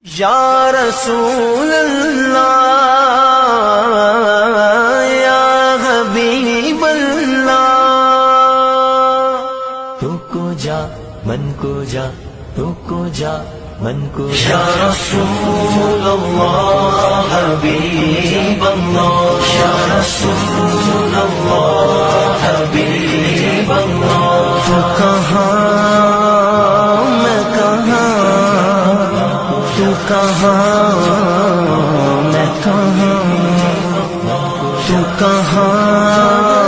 یا رسول اللہ یا حبیب اللہ، تو کو جا من کو جا، تو کو جا من کو جا، یا رسول اللہ حبیب اللہ، یا رسول اللہ حبیب اللہ، تو کہاں میں کہاں، تو کہاں میں کہاں، تو کہاں